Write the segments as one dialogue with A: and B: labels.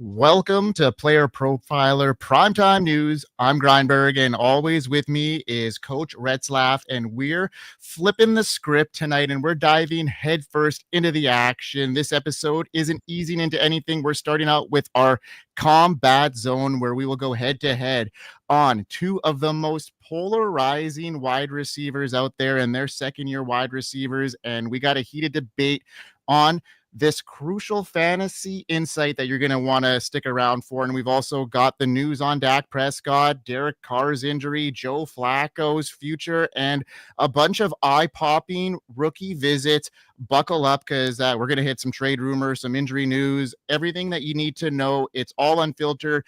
A: Welcome to Player Profiler Primetime News. I'm Grindberg, and always with me is Coach Retzlaff, and we're flipping the script tonight, and we're diving headfirst into the action. This episode isn't easing into anything. We're starting out with our combat zone, where we will go head-to-head on two of the most polarizing wide receivers out there and their second-year wide receivers, and we got a heated debate on this crucial fantasy insight that you're going to want to stick around for. And we've also got the news on Dak Prescott, Derek Carr's injury, Joe Flacco's future, and a bunch of eye-popping rookie visits. Buckle up, because we're going to hit some trade rumors, some injury news, everything that you need to know. It's all unfiltered.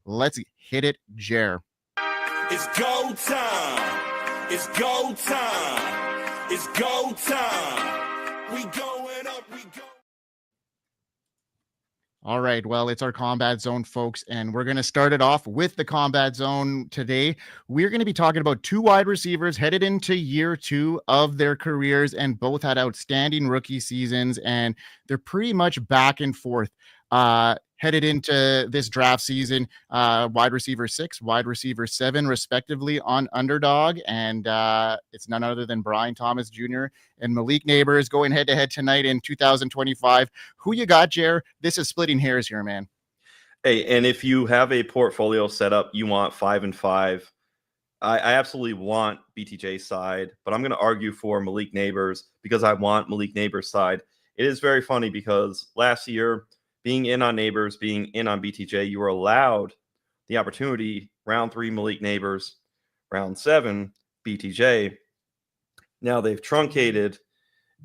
A: Let's hit it, Jer.
B: It's go time. It's go time. It's go time. We going up. We go.
A: All right, well, it's our combat zone, folks, and we're going to start it off with the combat zone today. We're going to be talking about two wide receivers headed into year two of their careers, and both had outstanding rookie seasons, and they're pretty much back and forth headed into this draft season. Wide receiver 6, wide receiver 7, respectively, on Underdog, and it's none other than Brian Thomas Jr. and Malik Neighbors going head-to-head tonight in 2025. Who you got, Jer? This is splitting hairs here, man.
C: Hey, and if you have a portfolio set up, you want 5 and 5. I absolutely want BTJ's side, but I'm going to argue for Malik Neighbors because I want Malik Neighbors' side. It is very funny because last year, being in on Neighbors, being in on BTJ, you were allowed the opportunity, round 3, Malik Neighbors, round 7, BTJ. Now they've truncated.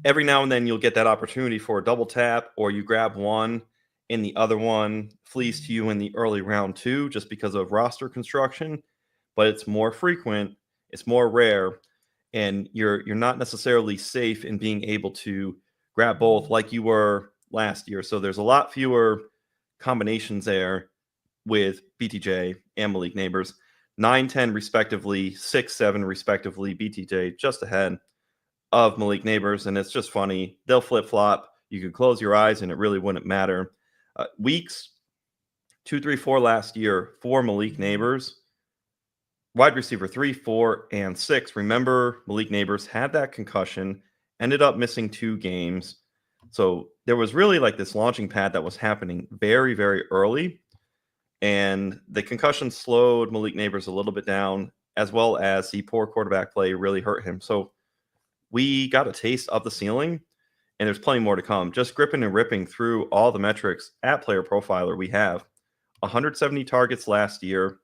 C: Every now and then you'll get that opportunity for a double tap, or you grab one and the other one flees to you in the early round 2 just because of roster construction. But it's more frequent, it's more rare, and you're not necessarily safe in being able to grab both like you were last year. So there's a lot fewer combinations there with BTJ and Malik Neighbors. 9-10 respectively, 6-7 respectively. BTJ just ahead of Malik Neighbors, and it's just funny. They'll flip-flop. You could close your eyes and it really wouldn't matter. Weeks 2, 3, 4 last year for Malik Neighbors. Wide receiver 3, 4, and 6. Remember, Malik Neighbors had that concussion, ended up missing 2 games. So there was really like this launching pad that was happening very, very early. And the concussion slowed Malik Neighbors a little bit down, as well as the poor quarterback play really hurt him. So we got a taste of the ceiling, and there's plenty more to come. Just gripping and ripping through all the metrics at Player Profiler, we have 170 targets last year.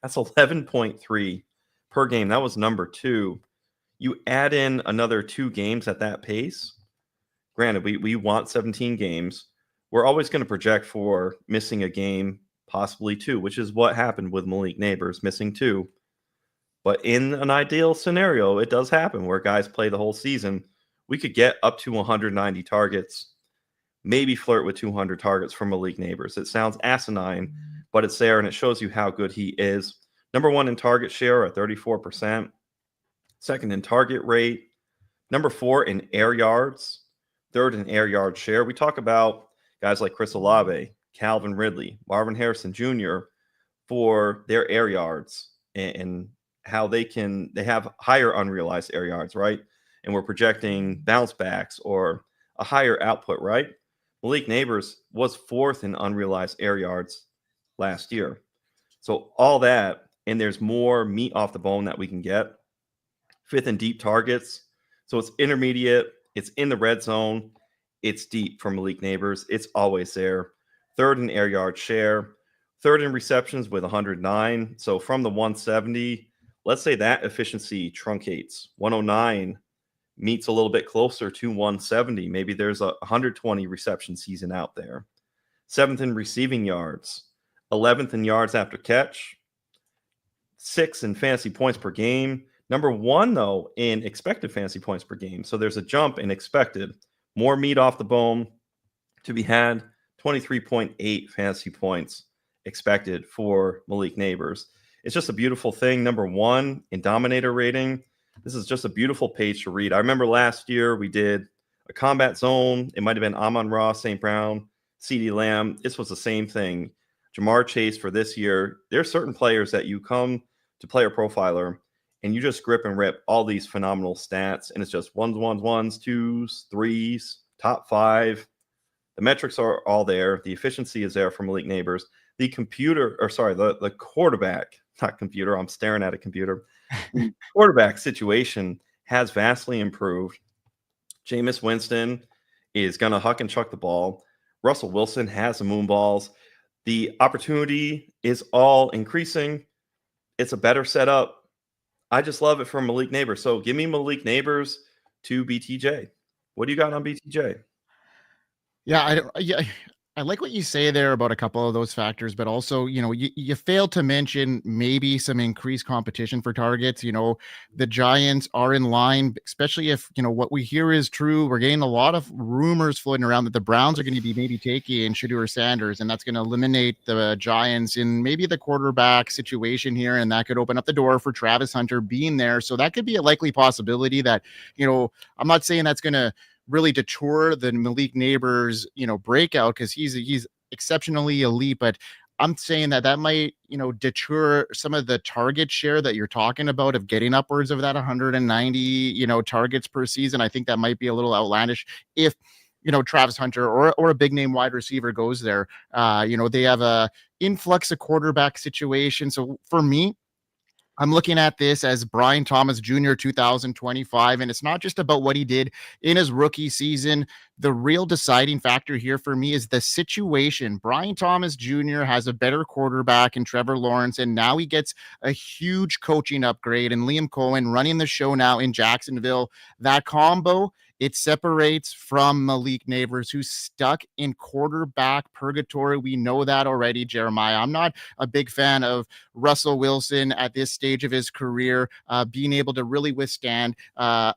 C: That's 11.3 per game. That was number 2. You add in another 2 games at that pace. Granted, we want 17 games. We're always going to project for missing a game, possibly 2, which is what happened with Malik Neighbors, missing 2. But in an ideal scenario, it does happen where guys play the whole season. We could get up to 190 targets, maybe flirt with 200 targets from Malik Neighbors. It sounds asinine, but it's there, and it shows you how good he is. Number 1 in target share at 34%. Second in target rate. Number 4 in air yards. Third in air yard share. We talk about guys like Chris Olave, Calvin Ridley, Marvin Harrison Jr. for their air yards and how they have higher unrealized air yards, right? And we're projecting bounce backs or a higher output, right? Malik Neighbors was 4th in unrealized air yards last year. So all that, and there's more meat off the bone that we can get. 5th in deep targets. So it's intermediate. It's in the red zone. It's deep for Malik Neighbors. It's always there. 3rd in air yard share. 3rd in receptions with 109. So from the 170, let's say that efficiency truncates. 109 meets a little bit closer to 170. Maybe there's a 120 reception season out there. 7th in receiving yards. 11th in yards after catch. 6th in fantasy points per game. Number 1, though, in expected fantasy points per game. So there's a jump in expected. More meat off the bone to be had. 23.8 fantasy points expected for Malik Neighbors. It's just a beautiful thing. Number 1 in dominator rating. This is just a beautiful page to read. I remember last year we did a combat zone. It might have been Amon-Ra, St. Brown, CeeDee Lamb, this was the same thing. Jamar Chase for this year, there's certain players that you come to Player Profiler and you just grip and rip all these phenomenal stats, and it's just ones, twos, threes, top 5. The metrics are all there. The efficiency is there for Malik Neighbors. The quarterback, not computer, I'm staring at a computer. The quarterback situation has vastly improved. Jameis Winston is going to huck and chuck the ball. Russell Wilson has the moon balls. The opportunity is all increasing. It's a better setup. I just love it from Malik Neighbors. So give me Malik Neighbors to BTJ. What do you got on BTJ?
A: Yeah, I like what you say there about a couple of those factors, but also, you failed to mention maybe some increased competition for targets. The Giants are in line, especially if, what we hear is true. We're getting a lot of rumors floating around that the Browns are going to be maybe taking Shedeur Sanders, and that's going to eliminate the Giants in maybe the quarterback situation here. And that could open up the door for Travis Hunter being there. So that could be a likely possibility that, I'm not saying that's going to really deter the Malik Neighbors, breakout, because he's exceptionally elite. But I'm saying that might, deter some of the target share that you're talking about of getting upwards of that 190, targets per season. I think that might be a little outlandish if, Travis Hunter or a big name wide receiver goes there. They have a influx of quarterback situation. So for me, I'm looking at this as Brian Thomas Jr. 2025, and it's not just about what he did in his rookie season. The real deciding factor here for me is the situation. Brian Thomas Jr. has a better quarterback in Trevor Lawrence, and now he gets a huge coaching upgrade and Liam Cohen running the show now in Jacksonville. That combo, it separates from Malik Neighbors, who's stuck in quarterback purgatory. We know that already, Jeremiah. I'm not a big fan of Russell Wilson at this stage of his career, being able to really withstand a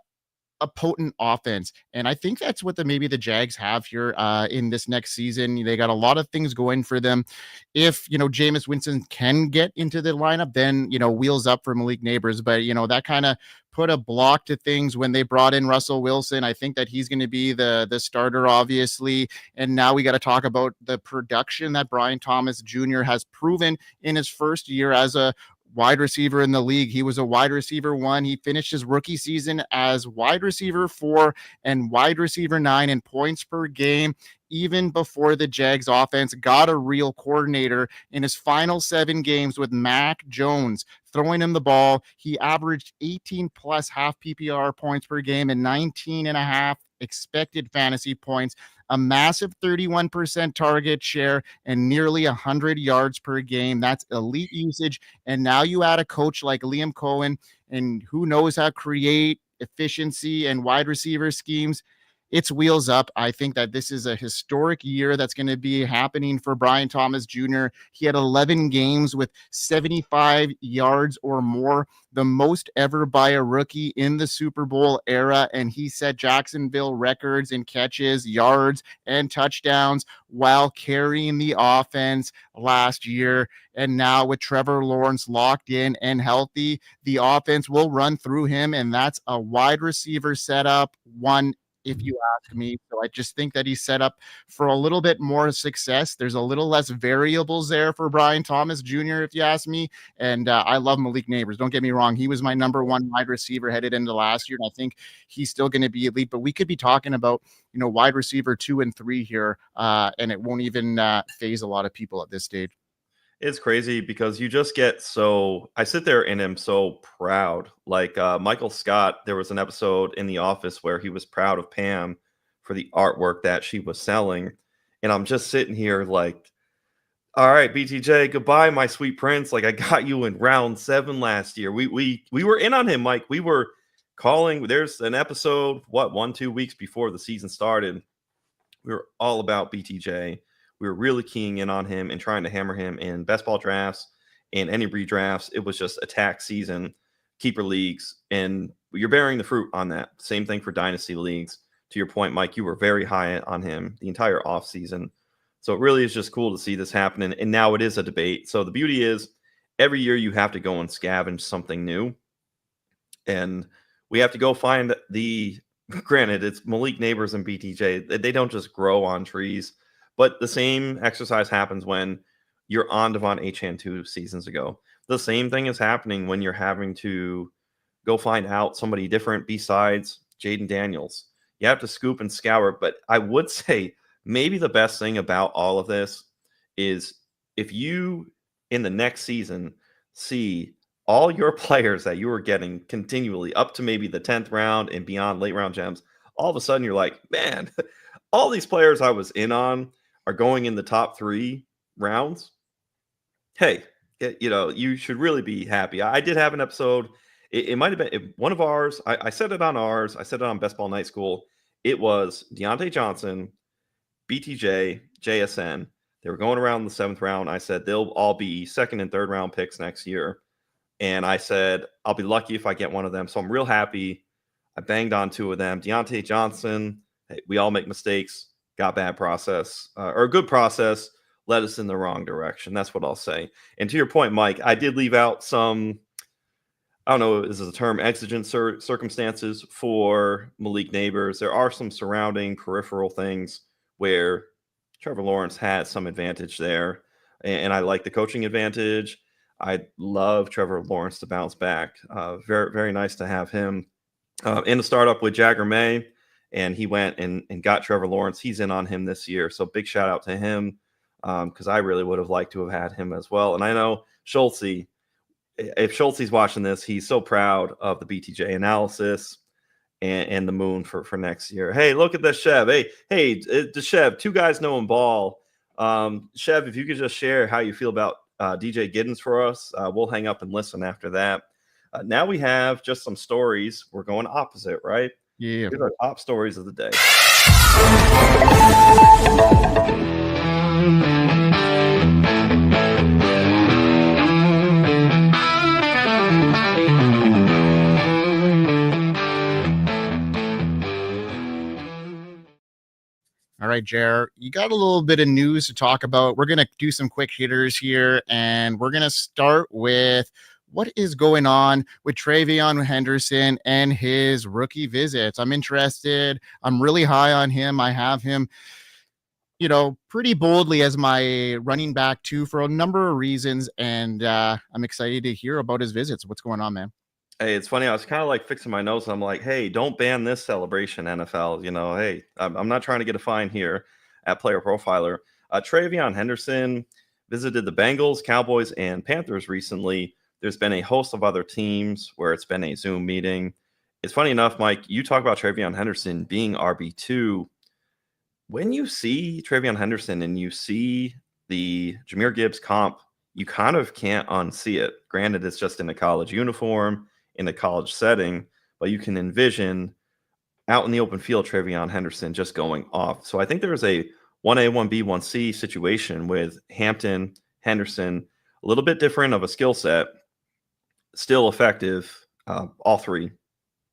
A: potent offense. And I think that's what maybe the Jags have here in this next season. They got a lot of things going for them. If, Jameis Winston can get into the lineup, then, wheels up for Malik Neighbors. But, that kind of put a block to things when they brought in Russell Wilson. I think that he's going to be the starter, obviously. And now we got to talk about the production that Brian Thomas Jr. has proven in his first year as a wide receiver in the league. He was a wide receiver 1. He finished his rookie season as wide receiver 4 and wide receiver 9 in points per game, even before the Jags offense got a real coordinator. In his final 7 games with Mac Jones throwing him the ball, he averaged 18 plus half PPR points per game and 19 and a half expected fantasy points, a massive 31% target share, and nearly 100 yards per game. That's elite usage. And now you add a coach like Liam Cohen, and who knows how to create efficiency and wide receiver schemes. It's wheels up. I think that this is a historic year that's going to be happening for Brian Thomas Jr. He had 11 games with 75 yards or more, the most ever by a rookie in the Super Bowl era. And he set Jacksonville records in catches, yards, and touchdowns while carrying the offense last year. And now with Trevor Lawrence locked in and healthy, the offense will run through him. And that's a wide receiver setup 1, if you ask me. So I just think that he's set up for a little bit more success. There's a little less variables there for Brian Thomas Jr., if you ask me. And I love Malik Neighbors. Don't get me wrong. He was my number 1 wide receiver headed into last year, and I think he's still going to be elite. But we could be talking about, wide receiver 2 and 3 here, and it won't even phase a lot of people at this stage.
C: It's crazy because you just get I sit there and am so proud. Like Michael Scott, there was an episode in The Office where he was proud of Pam for the artwork that she was selling. And I'm just sitting here like, all right, BTJ, goodbye, my sweet prince. Like, I got you in round 7 last year. We were in on him, Mike. We were calling. There's an episode, 1-2 weeks before the season started. We were all about BTJ. We were really keying in on him and trying to hammer him in best ball drafts and any redrafts. It was just attack season, keeper leagues, and you're bearing the fruit on that. Same thing for dynasty leagues. To your point, Mike, you were very high on him the entire offseason. So it really is just cool to see this happening. And now it is a debate. So the beauty is every year you have to go and scavenge something new. And we have to go find granted, it's Malik Neighbors and BTJ. They don't just grow on trees. But the same exercise happens when you're on Devon Achane 2 seasons ago. The same thing is happening when you're having to go find out somebody different besides Jaden Daniels. You have to scoop and scour. But I would say maybe the best thing about all of this is if you in the next season see all your players that you were getting continually up to maybe the 10th round and beyond late round gems, all of a sudden you're like, man, all these players I was in on are going in the top 3 rounds. Hey, you should really be happy. I did have an episode. It might have been one of ours. I said it on ours. I said it on Best Ball Night School. It was Deontay Johnson, BTJ, JSN. They were going around the 7th round. I said they'll all be 2nd and 3rd round picks next year. And I said, I'll be lucky if I get one of them. So I'm real happy. I banged on 2 of them. Deontay Johnson, hey, we all make mistakes, got bad process, or a good process, led us in the wrong direction. That's what I'll say. And to your point, Mike, I did leave out some, I don't know, is the term exigent circumstances for Malik Neighbors. There are some surrounding peripheral things where Trevor Lawrence has some advantage there. And I like the coaching advantage. I love Trevor Lawrence to bounce back. Very, very nice to have him in the startup with Jagger May. And he went and got Trevor Lawrence. He's in on him this year. So big shout out to him because I really would have liked to have had him as well. And I know Schultze, if Schultze's watching this, he's so proud of the BTJ analysis and the moon for next year. Hey, look at this, Chev. Hey, the Chev, 2 guys knowing ball. Chev, if you could just share how you feel about DJ Giddens for us, we'll hang up and listen after that. Now we have just some stories. We're going opposite, right?
A: Yeah.
C: Here's our top stories of the day.
A: All right, Jer, you got a little bit of news to talk about. We're going to do some quick hitters here, and we're going to start with what is going on with TreVeyon Henderson and his rookie visits. I'm interested. I'm really high on him. I have him, pretty boldly as my running back too for a number of reasons, and I'm excited to hear about his visits. What's going on, man?
C: Hey, it's funny. I was kind of like fixing my nose. I'm like, hey, don't ban this celebration, NFL. Hey, I'm not trying to get a fine here at Player Profiler. TreVeyon Henderson visited the Bengals, Cowboys, and Panthers recently. There's been a host of other teams where it's been a Zoom meeting. It's funny enough, Mike, you talk about TreVeyon Henderson being RB2. When you see TreVeyon Henderson and you see the Jahmyr Gibbs comp, you kind of can't unsee it. Granted, it's just in a college uniform, in a college setting, but you can envision out in the open field TreVeyon Henderson just going off. So I think there's a 1A, 1B, 1C situation with Hampton, Henderson, a little bit different of a skill set, still effective, all 3,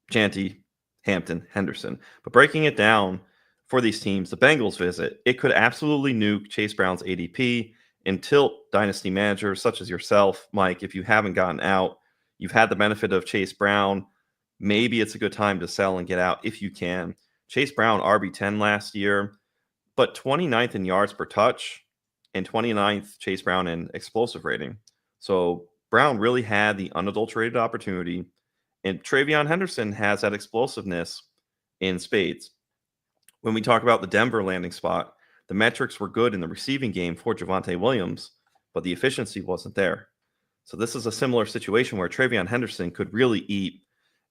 C: Chanty, Hampton, Henderson. But breaking it down for these teams, the Bengals visit, it could absolutely nuke Chase Brown's ADP and tilt dynasty managers such as yourself, Mike, if you haven't gotten out. You've had the benefit of Chase Brown. Maybe it's a good time to sell and get out if you can. Chase Brown, RB10 last year, but 29th in yards per touch and 29th Chase Brown in explosive rating. So Brown really had the unadulterated opportunity, and TreVeyon Henderson has that explosiveness in spades. When we talk about the Denver landing spot, the metrics were good in the receiving game for Javonte Williams, but the efficiency wasn't there. So this is a similar situation where TreVeyon Henderson could really eat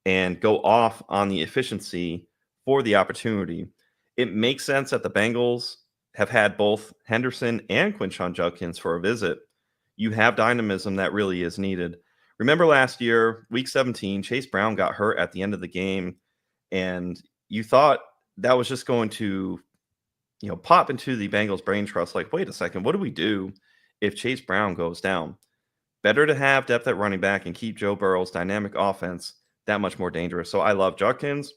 C: and go off on the efficiency for the opportunity. It makes sense that the Bengals have had both Henderson and Quinshon Judkins for a visit. You have dynamism that really is needed. Remember last year, week 17, Chase Brown got hurt at the end of the game, and you thought that was just going to, pop into the Bengals brain trust. Like, wait a second, what do we do if Chase Brown goes down? Better to have depth at running back and keep Joe Burrow's dynamic offense that much more dangerous. So I love Judkins.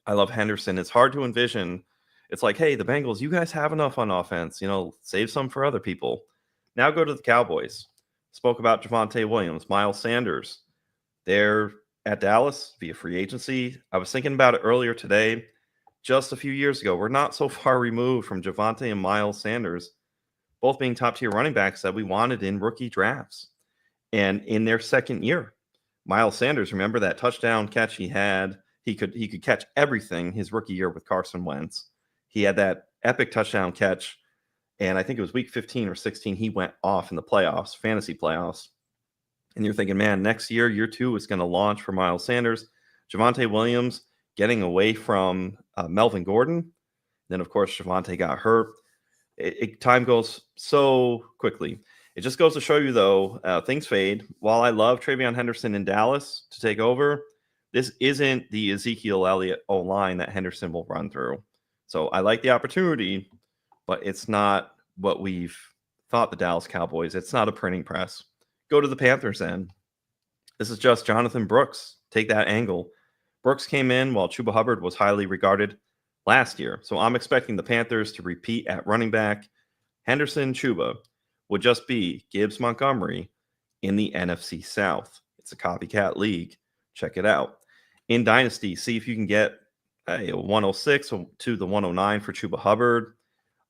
C: I love Henderson. It's hard to envision. It's like, hey, the Bengals, you guys have enough on offense. Save some for other people. Now go to the Cowboys. Spoke about Javonte Williams, Miles Sanders. They're at Dallas via free agency. I was thinking about it earlier today. just a few years ago. We're not so far removed from Javonte and Miles Sanders, both being top-tier running backs that we wanted in rookie drafts. And in their second year, Miles Sanders, remember that touchdown catch he had? He could catch everything his rookie year with Carson Wentz. He had that epic touchdown catch, and I think it was week 15 or 16, he went off in the playoffs, fantasy playoffs. And you're thinking, man, next year, year 2 is going to launch for Miles Sanders. Javonte Williams getting away from Melvin Gordon. Then, of course, Javonte got hurt. Time goes so quickly. It just goes to show you, though, things fade. While I love Travion Henderson in Dallas to take over, this isn't the Ezekiel Elliott O-line that Henderson will run through. So I like the opportunity, but it's not what we've thought the Dallas Cowboys. It's not a printing press. Go to the Panthers end. This is just Jonathan Brooks. Take that angle. Brooks came in while Chuba Hubbard was highly regarded last year. So I'm expecting the Panthers to repeat at running back. Henderson, Chuba would just be Gibbs Montgomery in the NFC South. It's a copycat league. Check it out. In Dynasty, see if you can get a 106 to the 109 for Chuba Hubbard.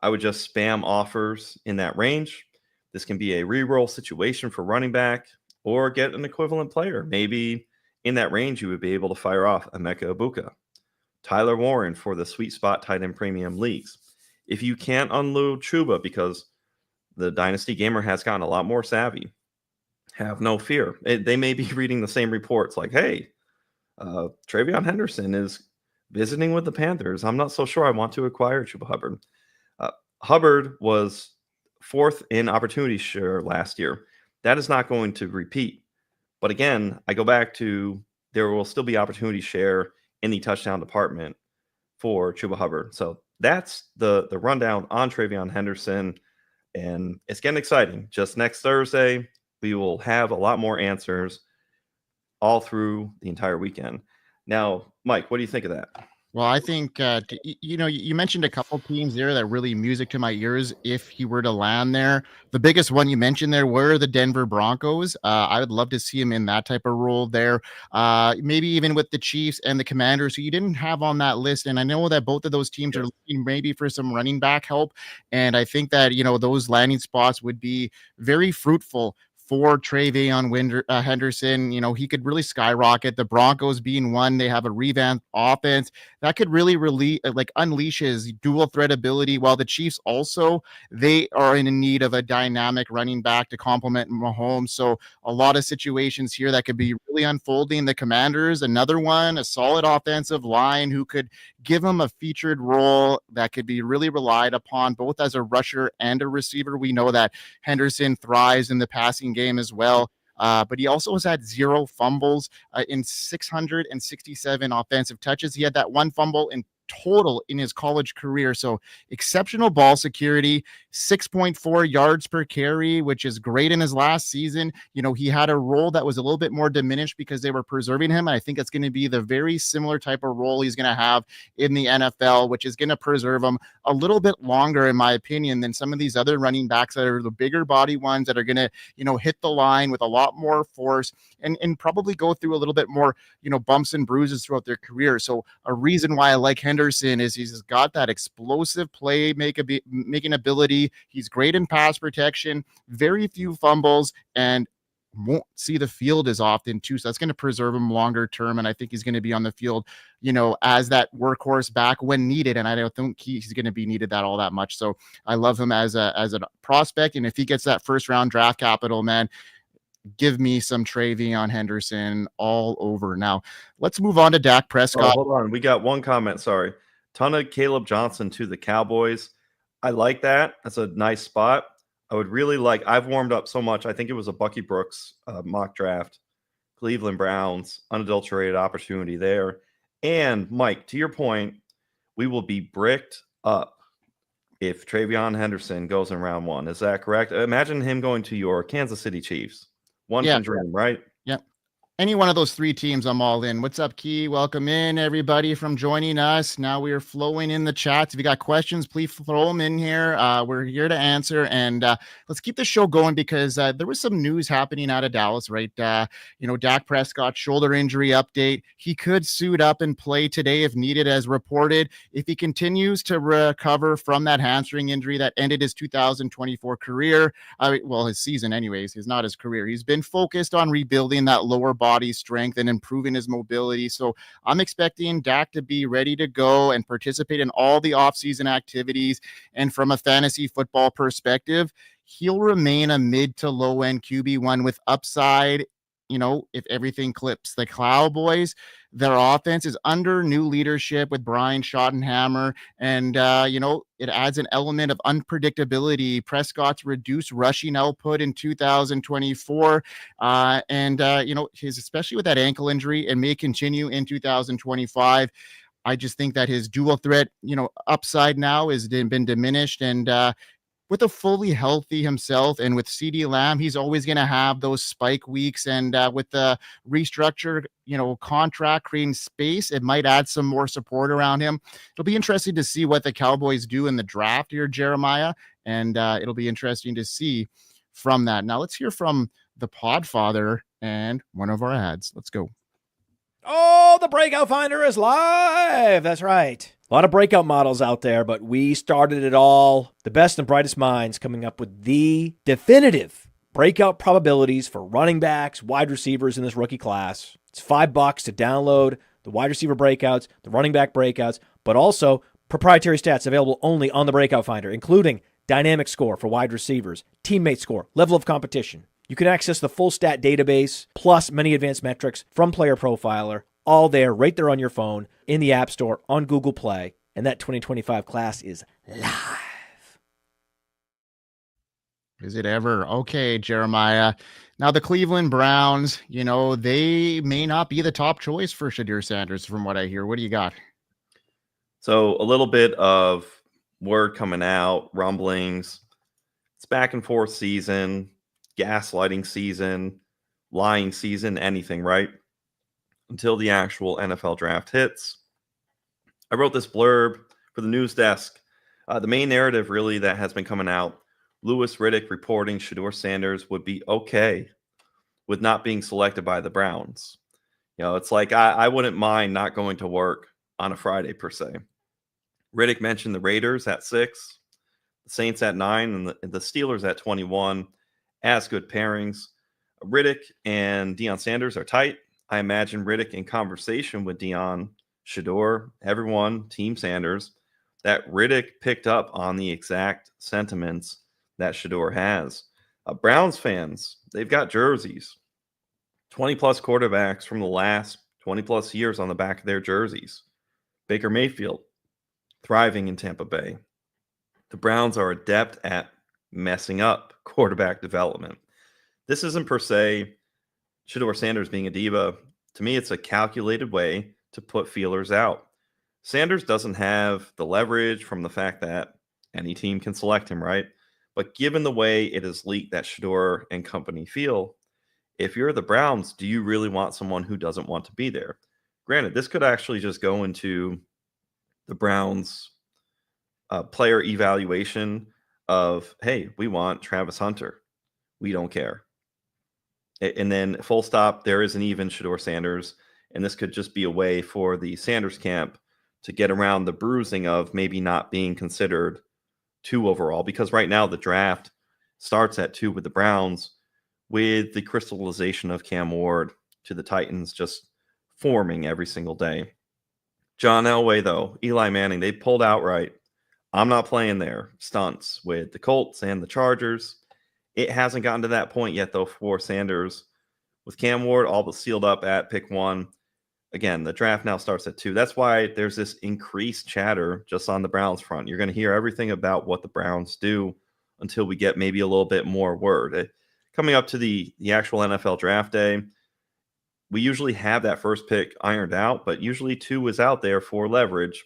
C: I would just spam offers in that range. This can be a reroll situation for running back or get an equivalent player. Maybe in that range, you would be able to fire off Emeka Ibuka, Tyler Warren for the sweet spot tight end premium leagues. If you can't unload Chuba because the Dynasty gamer has gotten a lot more savvy, have no fear. They may be reading the same reports like, hey, Travion Henderson is visiting with the Panthers. I'm not so sure I want to acquire Chuba Hubbard. Hubbard was 4th in opportunity share last year. That is not going to repeat. But again, I go back to there will still be opportunity share in the touchdown department for Chuba Hubbard. So that's the rundown on Travion Henderson. And it's getting exciting. Just next Thursday, we will have a lot more answers all through the entire weekend. Now, Mike, what do you think of that?
A: Well, I think, you mentioned a couple teams there that really music to my ears if he were to land there. The biggest one you mentioned there were the Denver Broncos. I would love to see him in that type of role there. Maybe even with the Chiefs and the Commanders, who you didn't have on that list. And I know that both of those teams are looking maybe for some running back help. And I think that, those landing spots would be very fruitful for Travion Henderson. He could really skyrocket. The Broncos being one, they have a revamped offense that could really unleash his dual threat ability, while the Chiefs also, they are in need of a dynamic running back to complement Mahomes. So a lot of situations here that could be really unfolding. The Commanders, another one, a solid offensive line who could give him a featured role that could be really relied upon both as a rusher and a receiver. We know that Henderson thrives in the passing game as well. But he also has had 0 fumbles in 667 offensive touches. He had that 1 fumble in total in his college career. So exceptional ball security, 6.4 yards per carry, which is great in his last season. He had a role that was a little bit more diminished because they were preserving him. And I think it's going to be the very similar type of role he's going to have in the NFL, which is going to preserve him a little bit longer, in my opinion, than some of these other running backs that are the bigger body ones that are going to, hit the line with a lot more force and probably go through a little bit more, bumps and bruises throughout their career. So a reason why I like Henderson is he's got that explosive play making ability. He's great in pass protection, very few fumbles, and won't see the field as often too. So that's going to preserve him longer term. And I think he's going to be on the field, as that workhorse back when needed. And I don't think he's going to be needed all that much. So I love him as a prospect. And if he gets that first round draft capital, man, give me some Travion Henderson all over. Now, let's move on to Dak Prescott.
C: Hold on. We got one comment. Sorry. Ton of Caleb Johnson to the Cowboys. I like that. That's a nice spot. I would really I've warmed up so much. I think it was a Bucky Brooks mock draft. Cleveland Browns, unadulterated opportunity there. And Mike, to your point, we will be bricked up if Travion Henderson goes in round 1. Is that correct? Imagine him going to your Kansas City Chiefs. One can dream, right?
A: Yep. Any one of those three teams, I'm all in. What's up, Key? Welcome in, everybody, from joining us. Now we are flowing in the chats. If you got questions, please throw them in here. We're here to answer, and let's keep the show going because there was some news happening out of Dallas, right? Dak Prescott shoulder injury update. He could suit up and play today if needed, as reported. If he continues to recover from that hamstring injury that ended his 2024 career, his season, anyways, is not his career. He's been focused on rebuilding that lower body strength and improving his mobility. So I'm expecting Dak to be ready to go and participate in all the offseason activities. And from a fantasy football perspective, he'll remain a mid to low end QB1 with upside. If everything clips. The Cowboys, their offense is under new leadership with Brian Schottenheimer, and it adds an element of unpredictability. Prescott's reduced rushing output in 2024, his, especially with that ankle injury, and may continue in 2025. I just think that his dual threat, upside now has been diminished, and with a fully healthy himself and with CeeDee Lamb, he's always going to have those spike weeks. And with the restructured, contract creating space, it might add some more support around him. It'll be interesting to see what the Cowboys do in the draft here, Jeremiah. And it'll be interesting to see from that. Now let's hear from the Podfather and one of our ads. Let's go.
D: Oh, the Breakout Finder is live. That's right. A lot of breakout models out there, but we started it all. The best and brightest minds coming up with the definitive breakout probabilities for running backs, wide receivers in this rookie class. It's $5 to download the wide receiver breakouts, the running back breakouts, but also proprietary stats available only on the Breakout Finder, including dynamic score for wide receivers, teammate score, level of competition. You can access the full stat database, plus many advanced metrics from Player Profiler, all there, right there on your phone, in the App Store, on Google Play. And that 2025 class is live.
A: Is it ever? Okay, Jeremiah. Now, the Cleveland Browns, they may not be the top choice for Shedeur Sanders, from what I hear. What do you got?
C: So a little bit of word coming out, rumblings. It's back and forth season, gaslighting season, lying season, anything, right? Until the actual NFL draft hits. I wrote this blurb for the news desk. The main narrative really that has been coming out, Louis Riddick reporting Shedeur Sanders would be okay with not being selected by the Browns. It's like I wouldn't mind not going to work on a Friday per se. Riddick mentioned the Raiders at 6, the Saints at 9, and the Steelers at 21 as good pairings. Riddick and Deion Sanders are tight. I imagine Riddick in conversation with Deion, Shedeur, everyone, Team Sanders, that Riddick picked up on the exact sentiments that Shedeur has. Browns fans, they've got jerseys, 20-plus quarterbacks from the last 20-plus years on the back of their jerseys. Baker Mayfield, thriving in Tampa Bay. The Browns are adept at messing up quarterback development. This isn't per se Shedeur Sanders being a diva. To me, it's a calculated way to put feelers out. Sanders doesn't have the leverage from the fact that any team can select him, right? But given the way it is leaked that Shedeur and company feel, if you're the Browns, do you really want someone who doesn't want to be there? Granted, this could actually just go into the Browns player evaluation of, hey, we want Travis Hunter. We don't care. And then full stop, there isn't even Shedeur Sanders. And this could just be a way for the Sanders camp to get around the bruising of maybe not being considered 2 overall. Because right now the draft starts at 2 with the Browns, with the crystallization of Cam Ward to the Titans just forming every single day. John Elway, though, Eli Manning, they pulled outright. I'm not playing there. Stunts with the Colts and the Chargers. It hasn't gotten to that point yet, though, for Sanders. With Cam Ward all but sealed up at pick 1. Again, the draft now starts at 2. That's why there's this increased chatter just on the Browns front. You're going to hear everything about what the Browns do until we get maybe a little bit more word. Coming up to the actual NFL draft day, we usually have that first pick ironed out, but usually 2 is out there for leverage.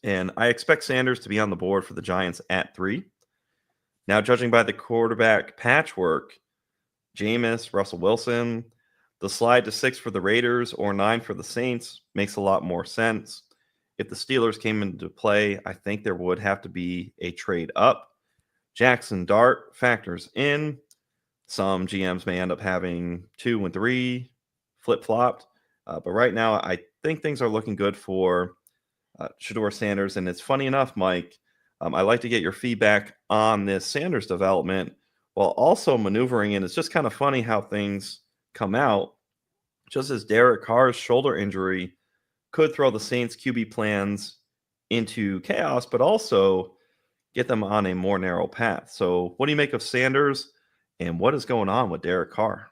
C: And I expect Sanders to be on the board for the Giants at 3. Now, judging by the quarterback patchwork, Jameis, Russell Wilson, The slide to 6 for the Raiders or 9 for the Saints makes a lot more sense. If the Steelers came into play, I think there would have to be a trade up. Jackson Dart factors in. Some GMs may end up having 2 and 3 flip-flopped. But right now, I think things are looking good for Shedeur Sanders. And it's funny enough, Mike, I like to get your feedback on this Sanders development while also maneuvering in. It's just kind of funny how things come out. Just as Derek Carr's shoulder injury could throw the Saints QB plans into chaos, but also get them on a more narrow path. So what do you make of Sanders, and what is going on with Derek Carr?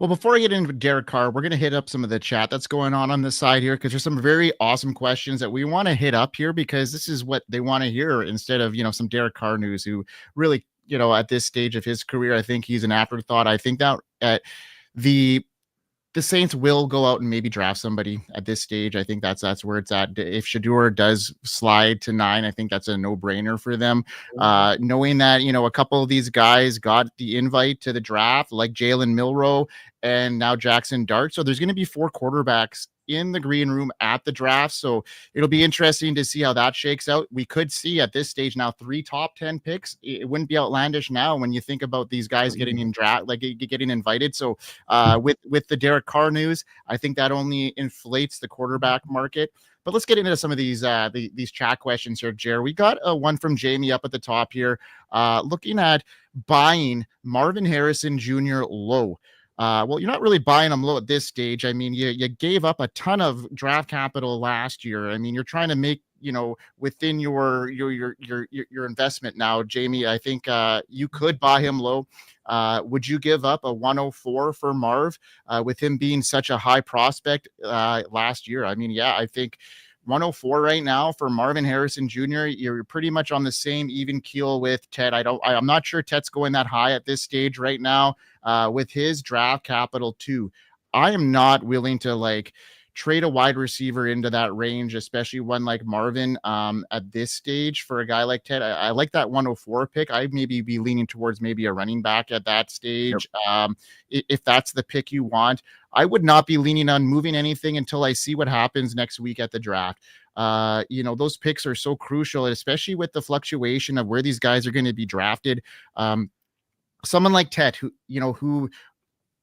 A: Well, before I get into Derek Carr, we're going to hit up some of the chat that's going on this side here, because there's some very awesome questions that we want to hit up here, because this is what they want to hear instead of, some Derek Carr news, who really, at this stage of his career, I think he's an afterthought. I think that at the Saints will go out and maybe draft somebody at this stage. I think that's where it's at. If Shedeur does slide to 9, I think that's a no-brainer for them. Knowing that, a couple of these guys got the invite to the draft, like Jalen Milroe and now Jackson Dart. So there's going to be 4 quarterbacks in the green room at the draft. So it'll be interesting to see how that shakes out. We could see at this stage now 3 top 10 picks. It wouldn't be outlandish now when you think about these guys getting in draft, like getting invited. So with the Derek Carr news, I think that only inflates the quarterback market. But let's get into some of these chat questions here, Jer. We got one from Jamie up at the top here, looking at buying Marvin Harrison Jr. low. Well, you're not really buying them low at this stage. I mean, you gave up a ton of draft capital last year. I mean, you're trying to make, within your investment now, Jamie. I think you could buy him low. Would you give up a 104 for Marv with him being such a high prospect last year? I mean, yeah, I think 104 right now for Marvin Harrison Jr. You're pretty much on the same even keel with Ted. I'm not sure Ted's going that high at this stage right now with his draft capital too. I am not willing to trade a wide receiver into that range, especially one like Marvin at this stage for a guy like Ted. I like that 104 pick. I'd maybe be leaning towards maybe a running back at that stage. Yep. If that's the pick you want, I would not be leaning on moving anything until I see what happens next week at the draft. Those picks are so crucial, especially with the fluctuation of where these guys are going to be drafted. Someone like Ted, who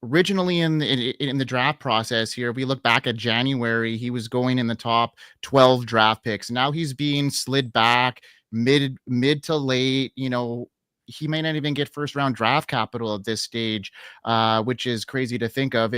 A: originally in the draft process here, we look back at January, he was going in the top 12 draft picks. Now he's being slid back mid to late. He may not even get first round draft capital at this stage, which is crazy to think of.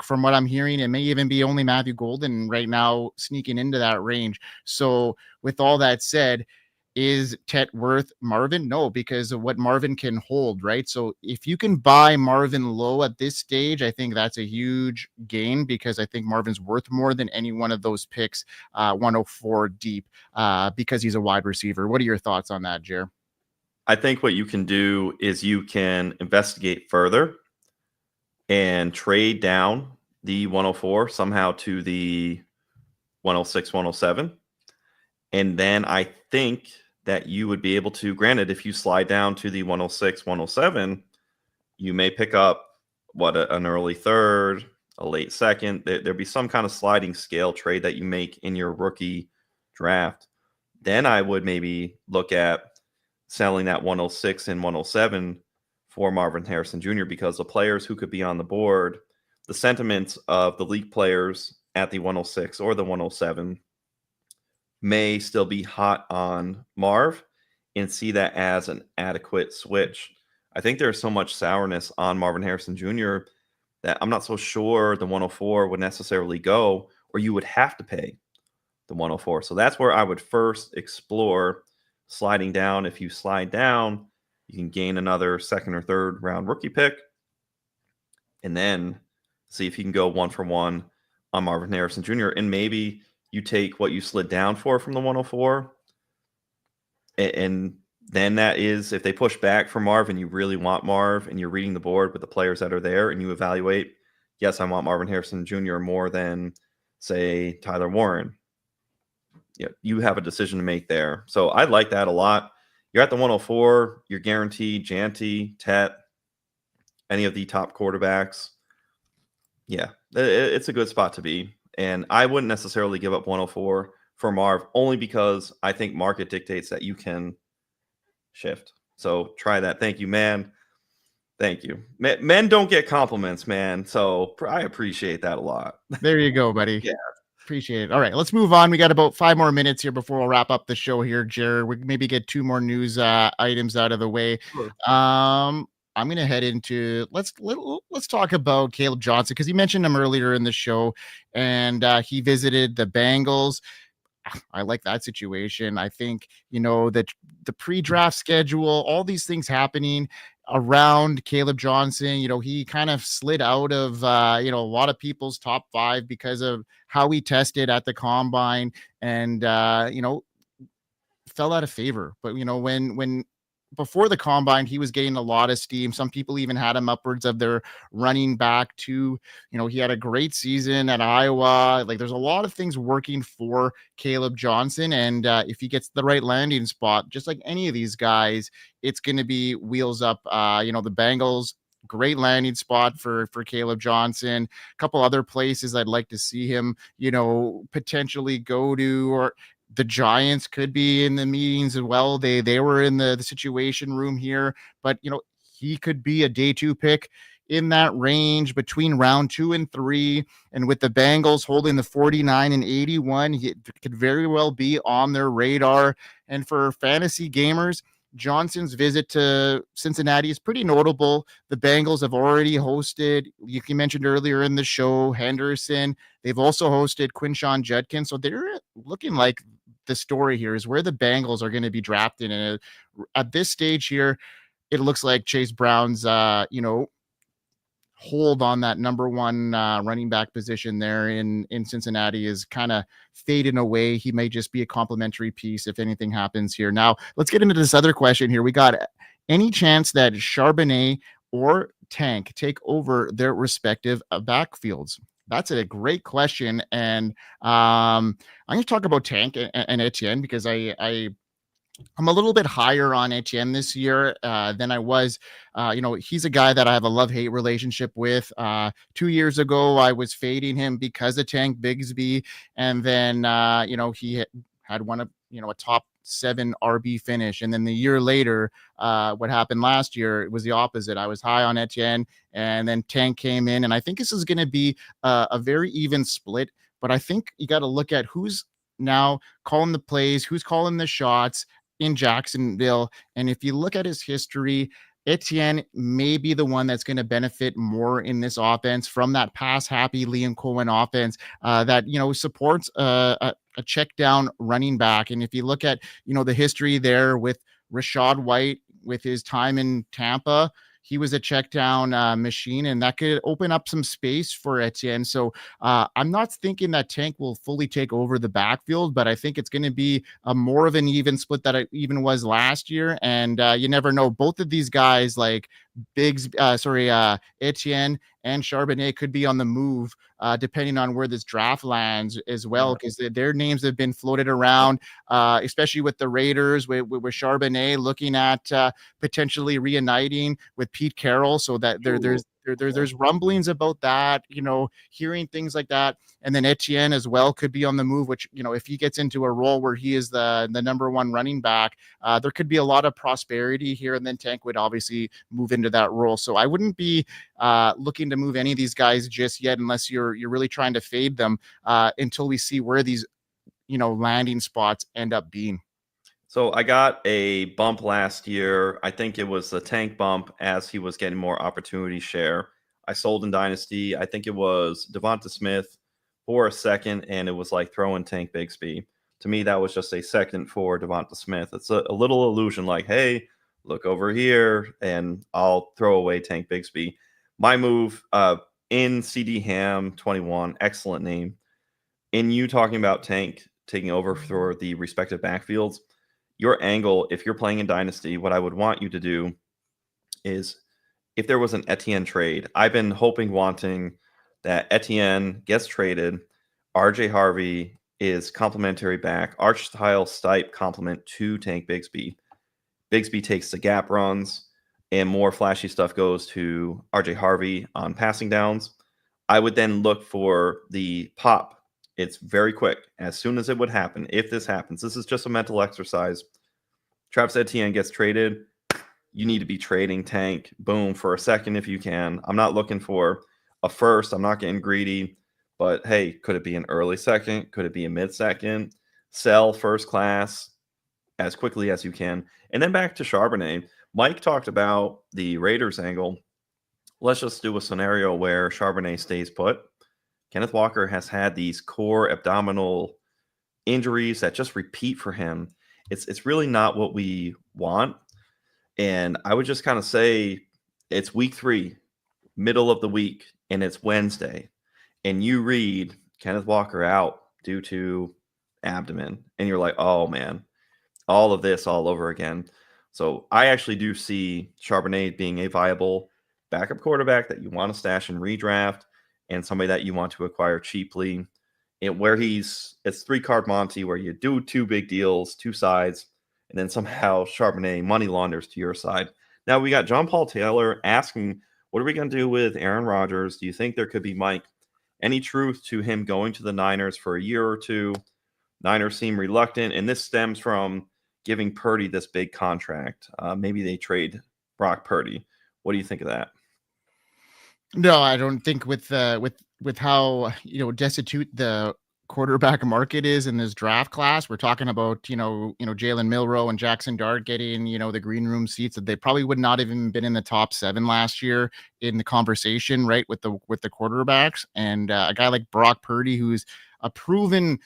A: From what I'm hearing, it may even be only Matthew Golden right now sneaking into that range. So with all that said, is Ted worth Marvin? No, because of what Marvin can hold, right? So if you can buy Marvin low at this stage, I think that's a huge gain, because I think Marvin's worth more than any one of those picks 104 deep because he's a wide receiver. What are your thoughts on that, Jer?
C: I think what you can do is you can investigate further and trade down the 104 somehow to the 106, 107. And then I think that you would be able to, granted, if you slide down to the 106, 107, you may pick up an early third, a late second. There'd be some kind of sliding scale trade that you make in your rookie draft. Then I would maybe look at selling that 106 and 107 for Marvin Harrison Jr., because the players who could be on the board, the sentiments of the league players at the 106 or the 107 may still be hot on Marv and see that as an adequate switch. I think there's so much sourness on Marvin Harrison Jr. that I'm not so sure the 104 would necessarily go, or you would have to pay the 104. So that's where I would first explore sliding down. If you slide down, you can gain another second or third round rookie pick, and then see if you can go 1 for 1 on Marvin Harrison Jr. And maybe you take what you slid down for from the 104. And then that is, if they push back for Marv and you really want Marv and you're reading the board with the players that are there and you evaluate, yes, I want Marvin Harrison Jr. more than, say, Tyler Warren. Yeah, you have a decision to make there. So I like that a lot. You're at the 104, you're guaranteed Janty, Tet, any of the top quarterbacks. Yeah, it's a good spot to be. And I wouldn't necessarily give up 104 for Marv, only because I think market dictates that you can shift. So try that. Thank you, man. Thank you. Men don't get compliments, man. So I appreciate that a lot.
A: There you go, buddy.
C: Yeah.
A: Appreciate it. All right, let's move on. We got about 5 more minutes here before we'll wrap up the show here, Jared. We maybe get 2 more news items out of the way.
C: Sure.
A: I'm gonna head into let's talk about Caleb Johnson, because you mentioned him earlier in the show, and he visited the Bengals. I like that situation. I think, that the pre-draft schedule, all these things happening around Caleb Johnson, he kind of slid out of, a lot of people's top 5 because of how he tested at the combine, and, fell out of favor. But, when before the combine, he was getting a lot of steam. Some people even had him upwards of their running back too. He had a great season at Iowa. Like, there's a lot of things working for Caleb Johnson. And if he gets the right landing spot, just like any of these guys, it's going to be wheels up. The Bengals, great landing spot for Caleb Johnson. A couple other places I'd like to see him, potentially go to, or the Giants could be in the meetings as well. They were in the situation room here, but he could be a day 2 pick in that range between round 2 and 3. And with the Bengals holding the 49 and 81, he could very well be on their radar. And for fantasy gamers, Johnson's visit to Cincinnati is pretty notable. The Bengals have already hosted, you mentioned earlier in the show, Henderson. They've also hosted Quinshon Judkins. So they're looking like the story here is where the Bengals are going to be drafted. And at this stage here, it looks like Chase Brown's, hold on that number 1 running back position there in Cincinnati is kind of fading away. He may just be a complimentary piece if anything happens here. Now, let's get into this other question here. We got any chance that Charbonnet or Tank take over their respective backfields? That's a great question. And I'm going to talk about Tank and Etienne, because I'm a little bit higher on Etienne this year than I was. He's a guy that I have a love-hate relationship with. 2 years ago, I was fading him because of Tank Bigsby. And then, he had one of, a top 7 RB finish. And then the year later, what happened last year, it was the opposite. I was high on Etienne, and then Tank came in. And I think this is going to be a very even split. But I think you got to look at who's now calling the plays, who's calling the shots in Jacksonville. And if you look at his history, Etienne may be the one that's going to benefit more in this offense from that pass-happy Liam Cohen offense that, supports a check down running back. And if you look at, the history there with Rachaad White, with his time in Tampa, he was a check down machine, and that could open up some space for Etienne. So I'm not thinking that Tank will fully take over the backfield, but I think it's going to be a more of an even split that it even was last year. And you never know. Both of these guys, like Etienne and Charbonnet, could be on the move depending on where this draft lands as well, because their names have been floated around, especially with the Raiders, with Charbonnet looking at potentially reuniting with Pete Carroll. So that there's rumblings about that, hearing things like that. And then Etienne as well could be on the move, which, if he gets into a role where he is the number 1 running back, there could be a lot of prosperity here. And then Tank would obviously move into that role. So I wouldn't be looking to move any of these guys just yet, unless you're really trying to fade them until we see where these, landing spots end up being.
C: So I got a bump last year. I think it was a Tank bump as he was getting more opportunity share. I sold in Dynasty. I think it was Devonta Smith for a second, and it was like throwing Tank Bigsby. To me, that was just a second for Devonta Smith. It's a little illusion like, hey, look over here, and I'll throw away Tank Bigsby. My move in CD Ham 21, excellent name. In you talking about Tank taking over for the respective backfields, your angle, if you're playing in Dynasty, what I would want you to do is, if there was an Etienne trade, I've been wanting that Etienne gets traded, RJ Harvey is complimentary back, Arch-style Stipe complement to Tank Bigsby. Bigsby takes the gap runs, and more flashy stuff goes to RJ Harvey on passing downs. I would then look for the pop. It's very quick. As soon as it would happen, if this happens, this is just a mental exercise. Travis Etienne gets traded. You need to be trading Tank, boom, for a second if you can. I'm not looking for a first. I'm not getting greedy. But, hey, could it be an early second? Could it be a mid-second? Sell first class as quickly as you can. And then back to Charbonnet. Mike talked about the Raiders angle. Let's just do a scenario where Charbonnet stays put. Kenneth Walker has had these core abdominal injuries that just repeat for him. It's really not what we want. And I would just kind of say it's week 3, middle of the week, and it's Wednesday. And you read Kenneth Walker out due to abdomen. And you're like, oh, man, all of this all over again. So I actually do see Charbonnet being a viable backup quarterback that you want to stash and redraft, and somebody that you want to acquire cheaply. And where it's 3-card Monty, where you do 2 big deals, 2 sides, and then somehow Charbonnet money launders to your side. Now we got John Paul Taylor asking, what are we going to do with Aaron Rodgers? Do you think there could be, Mike, any truth to him going to the Niners for a year or two? Niners seem reluctant, and this stems from giving Purdy this big contract. Maybe they trade Brock Purdy. What do you think of that?
A: No, I don't think with how destitute the quarterback market is in this draft class. We're talking about Jalen Milroe and Jackson Dart getting the green room seats that they probably would not have even been in the top 7 last year in the conversation, right, with the quarterbacks. And a guy like Brock Purdy, who's a proven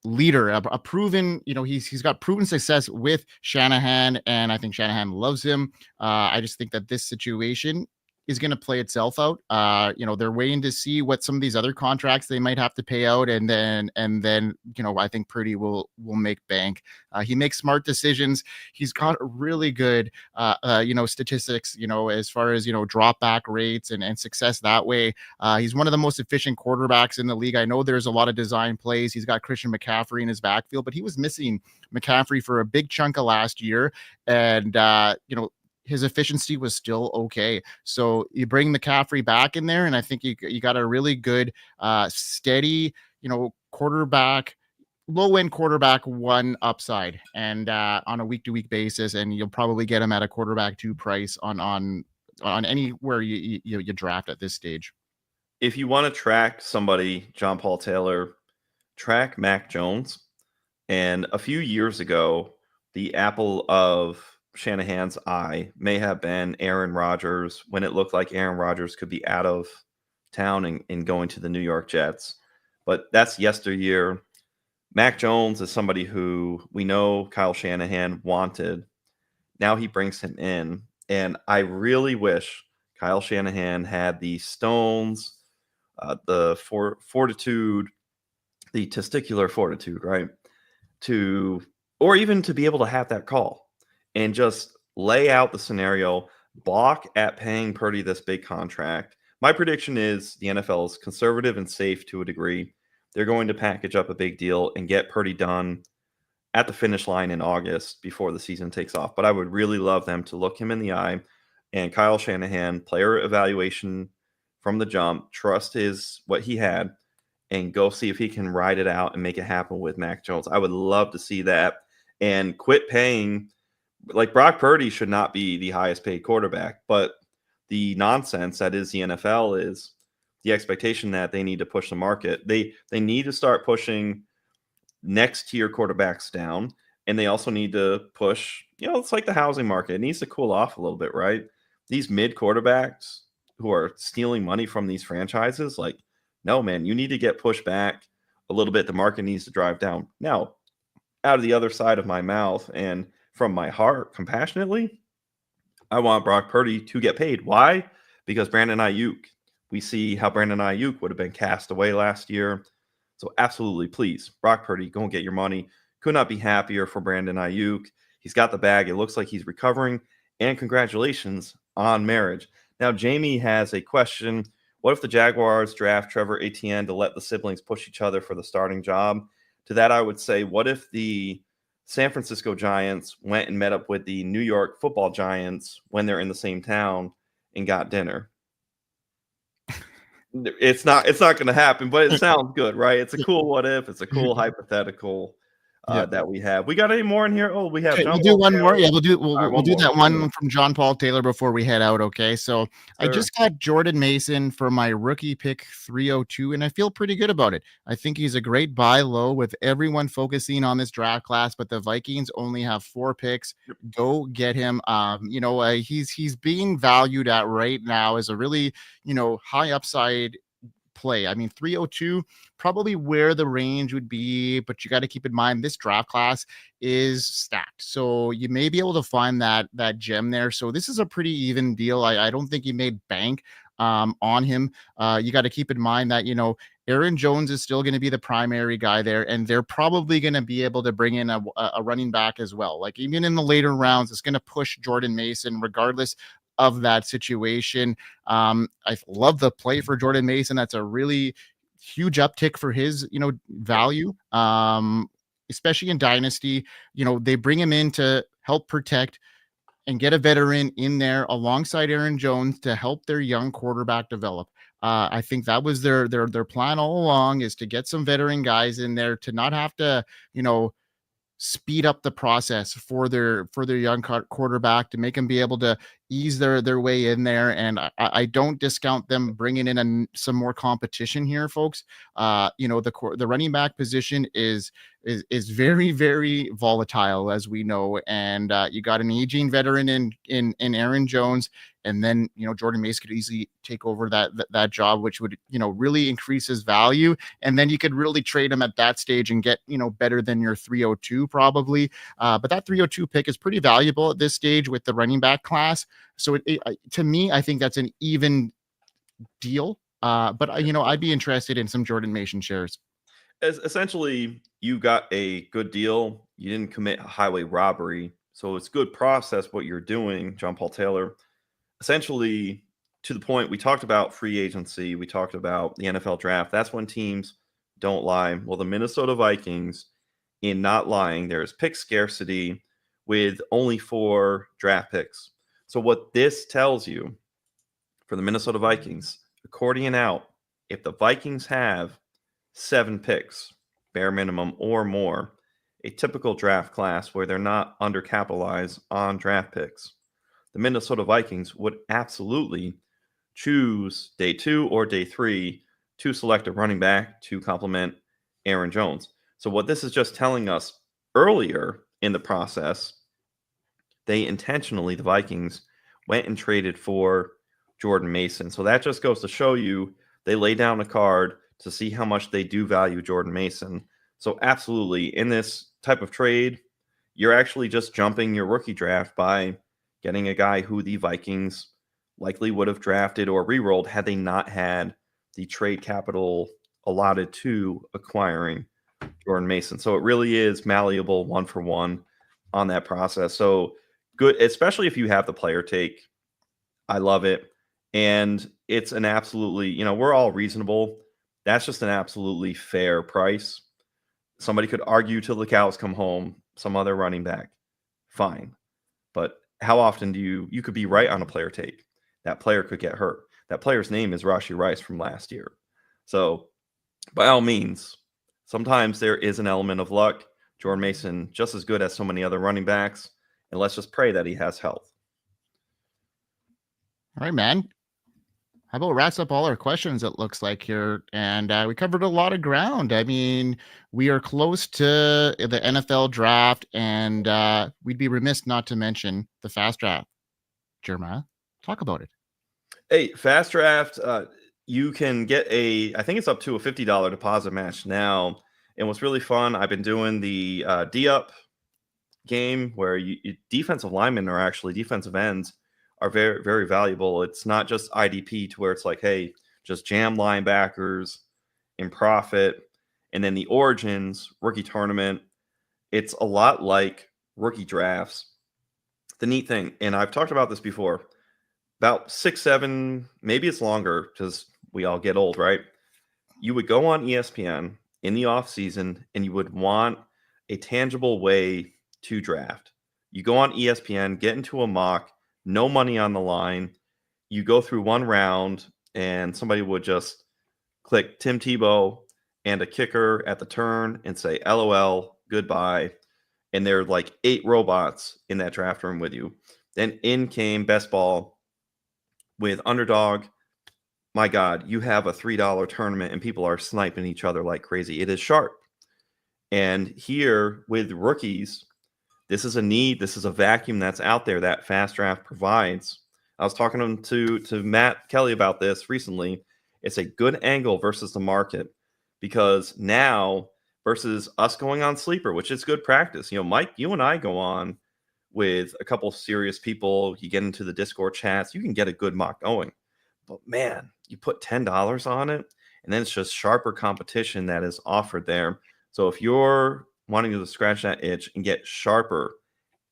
A: leader, a proven he's got proven success with Shanahan, and I think Shanahan loves him. I just think that this situation is going to play itself out. They're waiting to see what some of these other contracts they might have to pay out, and then I think Purdy will make bank. He makes smart decisions. He's got really good statistics, as far as drop back rates and success that way. He's one of the most efficient quarterbacks in the league. I know there's a lot of design plays. He's got Christian McCaffrey in his backfield, but he was missing McCaffrey for a big chunk of last year, and his efficiency was still okay. So you bring McCaffrey back in there, and I think you got a really good, steady, quarterback, low-end quarterback 1 upside, and on a week-to-week basis, and you'll probably get him at a quarterback 2 price on anywhere you draft at this stage.
C: If you want to track somebody, John Paul Taylor, track Mac Jones. And a few years ago, the apple of Shanahan's eye may have been Aaron Rodgers, when it looked like Aaron Rodgers could be out of town and going to the New York Jets. But that's yesteryear. Mac Jones is somebody who we know Kyle Shanahan wanted. Now he brings him in. And I really wish Kyle Shanahan had the stones, the fortitude, the testicular fortitude, right? Or even to be able to have that call and just lay out the scenario, balk at paying Purdy this big contract. My prediction is the NFL is conservative and safe to a degree. They're going to package up a big deal and get Purdy done at the finish line in August before the season takes off. But I would really love them to look him in the eye, and Kyle Shanahan, player evaluation from the jump, trust what he had, and go see if he can ride it out and make it happen with Mac Jones. I would love to see that, and quit paying. Like, Brock Purdy should not be the highest paid quarterback, but the nonsense that is the NFL is the expectation that they need to push the market. They need to start pushing next tier quarterbacks down, and they also need to push, it's like the housing market. It needs to cool off a little bit, right? These mid quarterbacks who are stealing money from these franchises, like, no, man, you need to get pushed back a little bit. The market needs to drive down. Now, out of the other side of my mouth and from my heart, compassionately, I want Brock Purdy to get paid. Why? Because Brandon Ayuk, we see how Brandon Ayuk would have been cast away last year. So absolutely, please, Brock Purdy, go and get your money. Could not be happier for Brandon Ayuk. He's got the bag. It looks like he's recovering. And congratulations on marriage. Now, Jamie has a question. What if the Jaguars draft Trevor Etienne to let the siblings push each other for the starting job? To that, I would say, what if the San Francisco Giants went and met up with the New York Football Giants when they're in the same town and got dinner? It's not going to happen, but it sounds good, right? It's a cool what if. It's a cool hypothetical that we have. We got any more in here? Oh, we have.
A: Okay,
C: John
A: we'll do
C: Paul
A: one
C: Taylor.
A: more. Yeah, we'll do
C: Right,
A: that one from John Paul Taylor before we head out. Okay, so I
C: Sure.
A: just got Jordan Mason for my rookie pick 302, and I feel pretty good about it. I think he's a great buy low with everyone focusing on this draft class, but the Vikings only have 4 picks. Go get him. He's being valued at right now as a really high upside play. I mean, 302 probably where the range would be, but you got to keep in mind this draft class is stacked. So you may be able to find that gem there. So this is a pretty even deal. I don't think you made bank on him. You got to keep in mind that, Aaron Jones is still going to be the primary guy there, and they're probably going to be able to bring in a running back as well. Like even in the later rounds, it's going to push Jordan Mason regardless of that situation. I love the play for Jordan Mason. That's a really huge uptick for his, value, especially in Dynasty. They bring him in to help protect and get a veteran in there alongside Aaron Jones to help their young quarterback develop. I think that was their plan all along, is to get some veteran guys in there to not have to, speed up the process for their young quarterback, to make them be able to ease their way in there. And I don't discount them bringing in some more competition here, folks. The running back position is very, very volatile, as we know. And you got an aging veteran in Aaron Jones, and then Jordan Mason could easily take over that job, which would really increase his value. And then you could really trade him at that stage and get better than your 302 probably. But that 302 pick is pretty valuable at this stage with the running back class. So to me, I think that's an even deal. But I'd be interested in some Jordan Mason shares.
C: Essentially, you got a good deal. You didn't commit highway robbery, so it's good process what you're doing, John Paul Taylor. Essentially, to the point, we talked about free agency. We talked about the NFL draft. That's when teams don't lie. Well, the Minnesota Vikings, in not lying, there is pick scarcity with only 4 draft picks. So what this tells you for the Minnesota Vikings, accordion out, if the Vikings have 7 picks, bare minimum or more, a typical draft class where they're not undercapitalized on draft picks, the Minnesota Vikings would absolutely choose day 2 or day 3 to select a running back to complement Aaron Jones. So what this is just telling us, earlier in the process, the Vikings went and traded for Jordan Mason. So that just goes to show you they lay down a card to see how much they do value Jordan Mason. So absolutely, in this type of trade, you're actually just jumping your rookie draft by getting a guy who the Vikings likely would have drafted or re-rolled had they not had the trade capital allotted to acquiring Jordan Mason. So it really is malleable 1-for-1 on that process. So good, especially if you have the player take. I love it. And it's an absolutely, we're all reasonable. That's just an absolutely fair price. Somebody could argue till the cows come home, some other running back. Fine. But how often do you could be right on a player take? That player could get hurt. That player's name is Rashee Rice from last year. So by all means, sometimes there is an element of luck. Jordan Mason, just as good as so many other running backs. And let's just pray that he has health.
A: All right, man. How about wraps up all our questions, it looks like here. And we covered a lot of ground. I mean, we are close to the NFL draft, and we'd be remiss not to mention the fast draft. Jeremiah, talk about it.
C: Hey, fast draft, you can get I think it's up to a $50 deposit match now. And what's really fun, I've been doing the D-Up game where defensive linemen are actually defensive ends are very, very valuable. It's not just IDP to where it's like, hey, just jam linebackers in profit. And then the Origins rookie tournament, it's a lot like rookie drafts. The neat thing, and I've talked about this before, about 6, 7, maybe it's longer because we all get old, right? You would go on ESPN in the off season and you would want a tangible way to draft. You go on ESPN, get into a mock, no money on the line. You go through one round and somebody would just click Tim Tebow and a kicker at the turn and say LOL, goodbye. And there are like 8 robots in that draft room with you. Then in came Best Ball with Underdog. My God, you have a $3 tournament and people are sniping each other like crazy. It is sharp. And here with rookies, this is a need. This is a vacuum that's out there that Fast Draft provides. I was talking to Matt Kelly about this recently. It's a good angle versus the market, because now versus us going on Sleeper, which is good practice. You know, Mike, you and I go on with a couple of serious people. You get into the Discord chats, you can get a good mock going. But man, you put $10 on it, and then it's just sharper competition that is offered there. So if you're wanting to scratch that itch and get sharper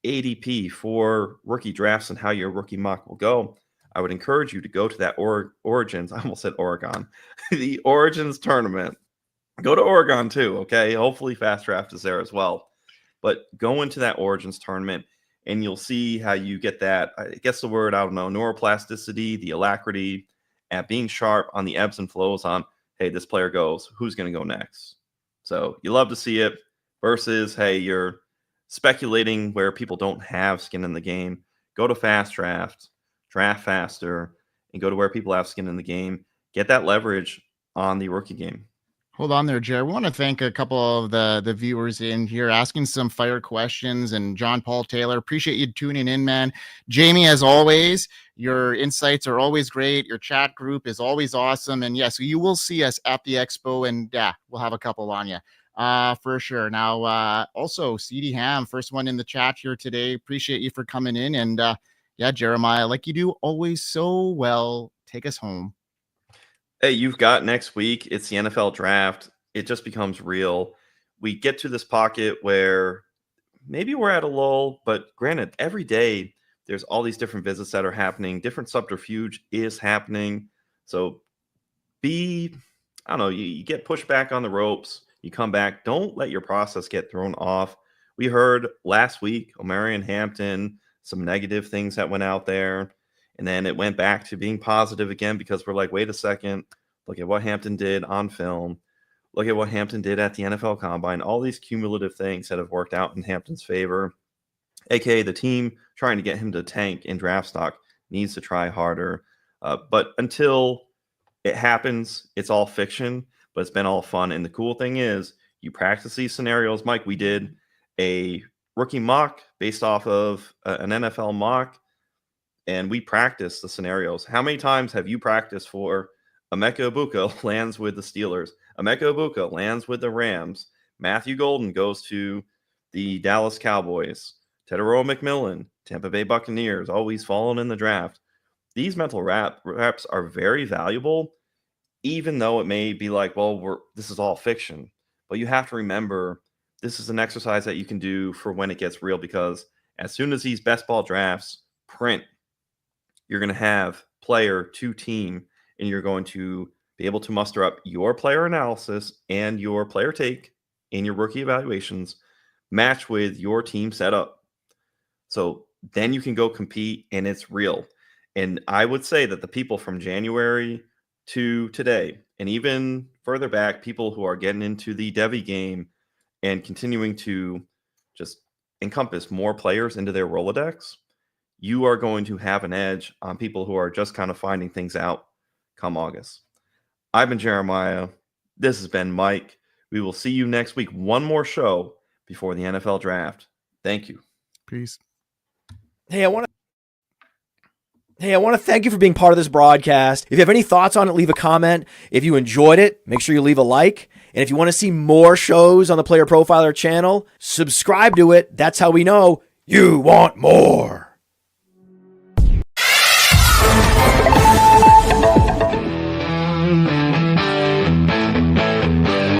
C: ADP for rookie drafts and how your rookie mock will go, I would encourage you to go to that Origins. I almost said Oregon. The Origins tournament. Go to Oregon too, okay? Hopefully Fast Draft is there as well. But go into that Origins tournament, and you'll see how you get that, I guess the word, I don't know, neuroplasticity, the alacrity at being sharp on the ebbs and flows on, hey, this player goes, who's going to go next? So you love to see it versus, hey, you're speculating where people don't have skin in the game. Go to Fast Draft, draft faster, and go to where people have skin in the game. Get that leverage on the rookie game.
A: Hold on there, Jerry. We want to thank a couple of the viewers in here asking some fire questions. And John Paul Taylor, appreciate you tuning in, man. Jamie, as always, your insights are always great. Your chat group is always awesome. And yes, you will see us at the expo, and yeah, we'll have a couple on you for sure. Now, also CD Ham, first one in the chat here today. Appreciate you for coming in. And yeah, Jeremiah, like you do always so well, take us home.
C: Hey, you've got next week. It's the NFL draft. It just becomes real. We get to this pocket where maybe we're at a lull, but granted, every day there's all these different visits that are happening. Different subterfuge is happening. So I don't know, you get pushed back on the ropes. You come back. Don't let your process get thrown off. We heard last week, Omarion Hampton, some negative things that went out there. And then it went back to being positive again, because we're like, wait a second, look at what Hampton did on film. Look at what Hampton did at the NFL Combine. All these cumulative things that have worked out in Hampton's favor, aka the team trying to get him to tank in draft stock needs to try harder. But until it happens, it's all fiction, but it's been all fun. And the cool thing is you practice these scenarios. Mike, we did a rookie mock based off of an NFL mock, and we practice the scenarios. How many times have you practiced for Emeka Egbuka lands with the Steelers? Emeka Egbuka lands with the Rams. Matthew Golden goes to the Dallas Cowboys. Tedero McMillan, Tampa Bay Buccaneers, always falling in the draft. These mental reps are very valuable, even though it may be like, well, this is all fiction. But you have to remember, this is an exercise that you can do for when it gets real, because as soon as these best ball drafts print, you're going to have player to team, and you're going to be able to muster up your player analysis and your player take in your rookie evaluations, match with your team setup. So then you can go compete, and it's real. And I would say that the people from January to today, and even further back, people who are getting into the Devy game and continuing to just encompass more players into their Rolodex, you are going to have an edge on people who are just kind of finding things out come August. I've been Jeremiah. This has been Mike. We will see you next week. One more show before the NFL draft. Thank you.
A: Peace.
D: Hey, I want to thank you for being part of this broadcast. If you have any thoughts on it, leave a comment. If you enjoyed it, make sure you leave a like. And if you want to see more shows on the Player Profiler channel, subscribe to it. That's how we know you want more.